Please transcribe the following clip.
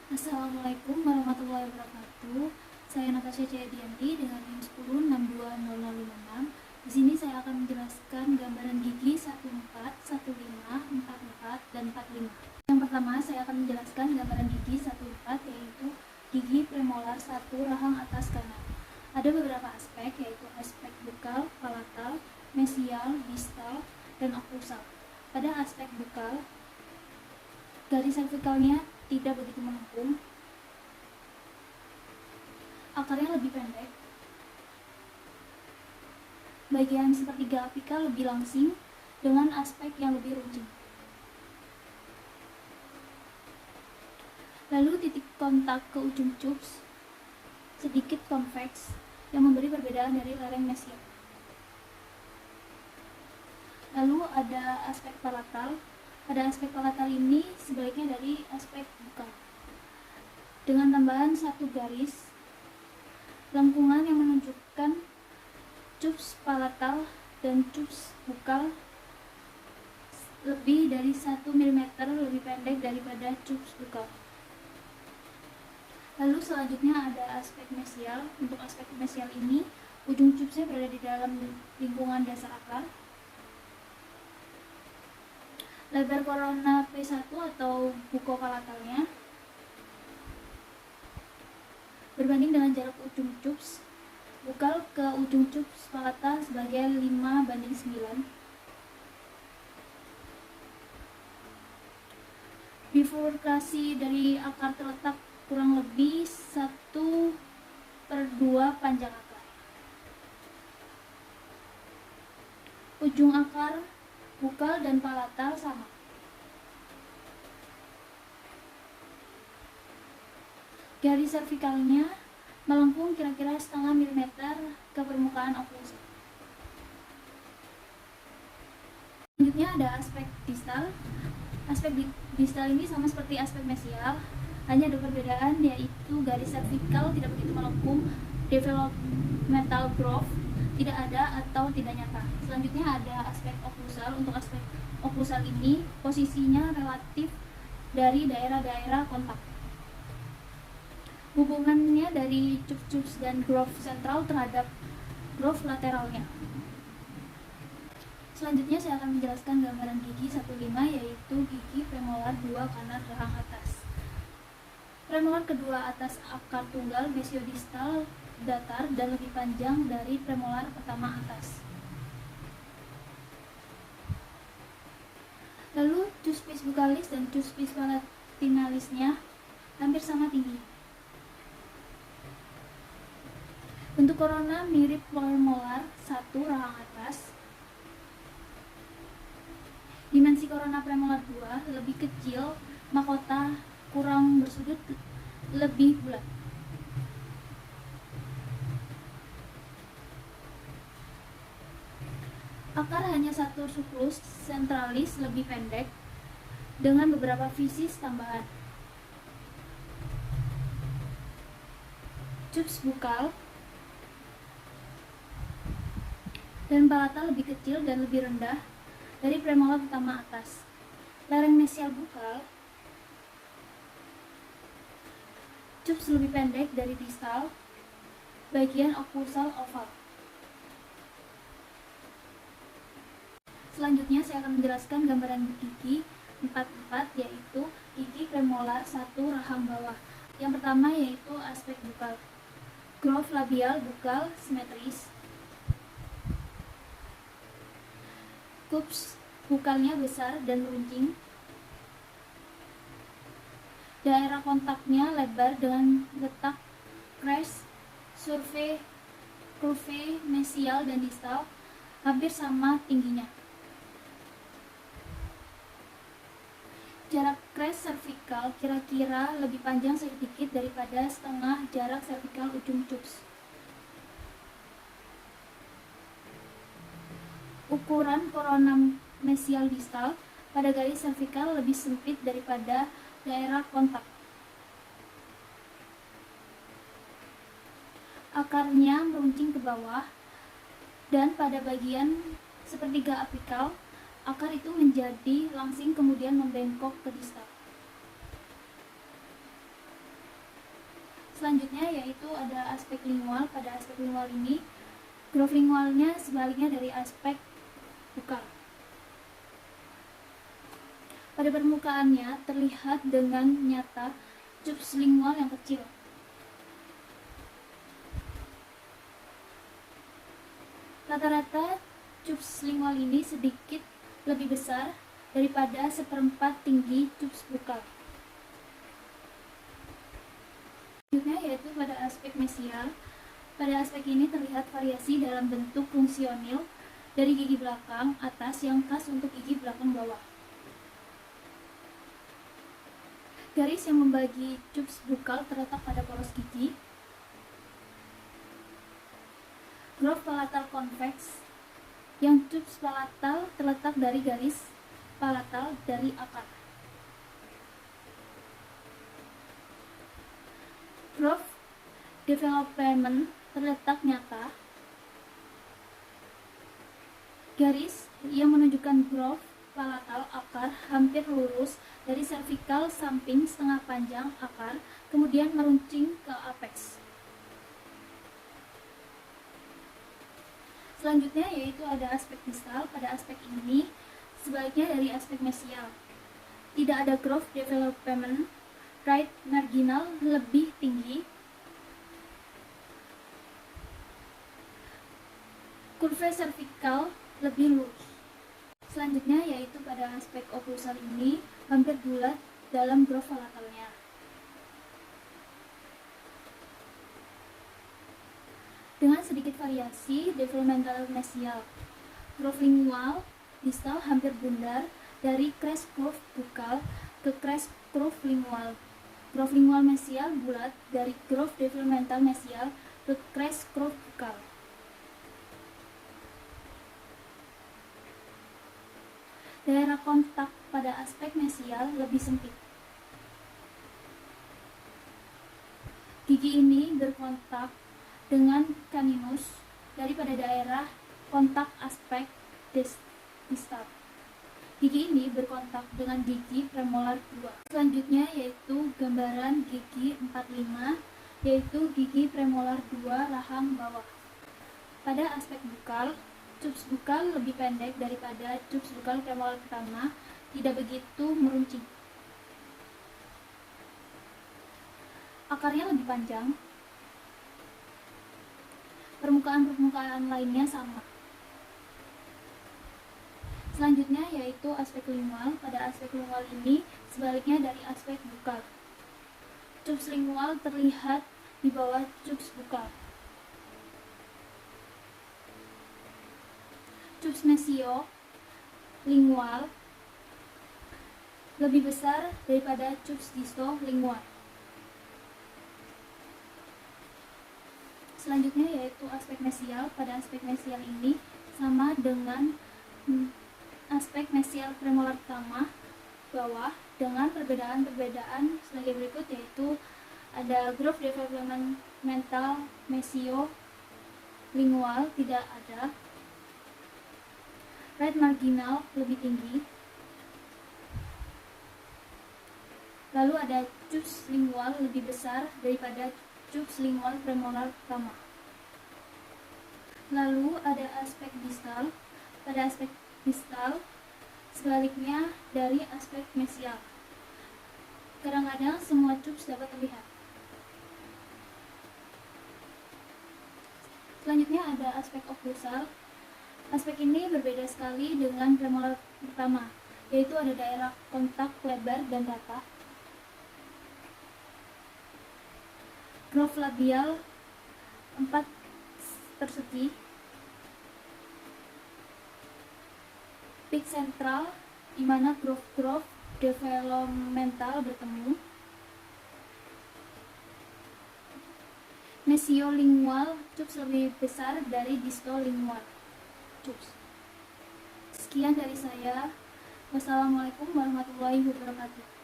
Assalamualaikum warahmatullahi wabarakatuh. Saya Natasha Ceyadianti dengan NIM 10620056. Di sini saya akan menjelaskan gambaran gigi 14, 15, 44, dan 45. Yang pertama, saya akan menjelaskan gambaran gigi 14, yaitu gigi premolar 1 rahang atas kanan. Ada beberapa aspek, yaitu aspek bukal, palatal, mesial, distal, dan okklusal. Pada aspek bukal, garis servikalnya tidak begitu melengkung, akarnya lebih pendek, bagian sepertiga apikal lebih langsing dengan aspek yang lebih runcing. Lalu titik kontak ke ujung cups sedikit konveks yang memberi perbedaan dari lereng mesial. Lalu ada aspek palatal. Pada aspek palatal ini sebaliknya dari aspek bukal, dengan tambahan satu garis lengkungan yang menunjukkan cups palatal dan cups bukal lebih dari 1 mm lebih pendek daripada cups bukal. Lalu selanjutnya ada aspek mesial. Untuk aspek mesial ini, ujung cupsnya berada di dalam lingkungan dasar akar. Lebar korona P1 atau bukopalatalnya berbanding dengan jarak ujung cups bukal ke ujung cups palatal sebagai 5:9. Bifurkasi dari akar terletak kurang lebih 1/2 panjang akar. Ujung akar bukal dan palatal sama. Garis servikalnya melengkung kira-kira 0,5 mm ke permukaan oklusal. Selanjutnya ada aspek distal. Aspek distal ini sama seperti aspek mesial, hanya ada perbedaan, yaitu garis servikal tidak begitu melengkung, developmental growth tidak ada atau tidak nyata. Selanjutnya ada aspek okklusal. Untuk aspek okklusal ini posisinya relatif dari daerah-daerah kontak. Hubungannya dari cups dan groove sentral terhadap groove lateralnya. Selanjutnya saya akan menjelaskan gambaran gigi 15, yaitu gigi premolar 2 kanan rahang atas. Premolar kedua atas akar tunggal mesiodistal datar dan lebih panjang dari premolar pertama atas. Lalu cuspis bucalis dan cuspis palatinalisnya hampir sama tinggi. Bentuk korona mirip premolar 1 rahang atas. Dimensi korona premolar 2 lebih kecil, mahkota kurang bersudut, lebih bulat. Akar hanya satu sulcus centralis lebih pendek dengan beberapa fisis tambahan. Cups bukal dan palatal lebih kecil dan lebih rendah dari premolar pertama atas. Lereng mesial bukal, cups lebih pendek dari distal, bagian okklusal oval. Selanjutnya saya akan menjelaskan gambaran gigi 44, yaitu gigi premolar 1 rahang bawah. Yang pertama yaitu aspek bukal. Groove labial bukal simetris. Cups bukalnya besar dan runcing. Daerah kontaknya lebar dengan letak crest, curve mesial dan distal hampir sama tingginya. Jarak crest servikal kira-kira lebih panjang sedikit daripada setengah jarak servikal ujung cups. Ukuran korona mesial distal pada garis servikal lebih sempit daripada daerah kontak. Akarnya meruncing ke bawah, dan pada bagian sepertiga apikal akar itu menjadi langsing kemudian membengkok ke distal. Selanjutnya yaitu ada aspek lingual. Pada aspek lingual ini, groove lingualnya sebaliknya dari aspek bukal. Pada permukaannya terlihat dengan nyata tubes lingual yang kecil. Rata-rata tubes lingual ini sedikit lebih besar daripada seperempat tinggi tubes bukal. Selanjutnya yaitu pada aspek mesial. Pada aspek ini terlihat variasi dalam bentuk fungsional dari gigi belakang atas yang khas untuk gigi belakang bawah. Garis yang membagi tubes bukal terletak pada poros gigi. Groove palatal konveks, yang tubes palatal terletak dari garis palatal dari akar. Groove development terletak nyata. Garis yang menunjukkan groove palatal akar hampir lurus dari cervical samping setengah panjang akar, kemudian meruncing ke apex. Selanjutnya yaitu ada aspek distal. Pada aspek ini sebaliknya dari aspek mesial. Tidak ada groove development. Right marginal lebih tinggi. Kurva cervical lebih lurus. Selanjutnya yaitu pada aspek oklusal ini hampir bulat dalam groove palatalnya. Dengan sedikit variasi developmental mesial. Groove lingual distal hampir bundar dari crest groove bukal ke crest groove lingual. Groove lingual mesial bulat dari groove developmental mesial ke crest groove bukal. Daerah kontak pada aspek mesial lebih sempit. Gigi ini berkontak dengan caninus daripada daerah kontak aspek distal. Gigi ini berkontak dengan gigi premolar 2. Selanjutnya yaitu gambaran gigi 45, yaitu gigi premolar 2 rahang bawah. Pada aspek bukal, tubes bukal lebih pendek daripada tubes bukal premolar pertama, tidak begitu meruncing. Akarnya lebih panjang. Permukaan-permukaan lainnya sama. Selanjutnya yaitu aspek lingual. Pada aspek lingual ini sebaliknya dari aspek bukal. Tubes lingual terlihat di bawah tubes bukal. Tubes mesio lingual lebih besar daripada tubes disto lingual. Selanjutnya yaitu aspek mesial. Pada aspek mesial ini sama dengan aspek mesial premolar pertama bawah dengan perbedaan sebagai berikut, yaitu ada groove developmental mesio lingual tidak ada. Right marginal lebih tinggi. Lalu ada tubes lingual lebih besar daripada tubes lingual premolar pertama. Lalu ada aspek distal. Pada aspek distal sebaliknya dari aspek mesial. Kadang-kadang semua tubes dapat terlihat. Selanjutnya ada aspek oklusal. Aspek ini berbeda sekali dengan premolar pertama, yaitu ada daerah kontak lebar dan rata. Groove labial 4 persegi. Peak sentral di mana groove developmental bertemu. Mesiolingual tubes lebih besar dari distolingual tubes. Sekian dari saya. Wassalamualaikum warahmatullahi wabarakatuh.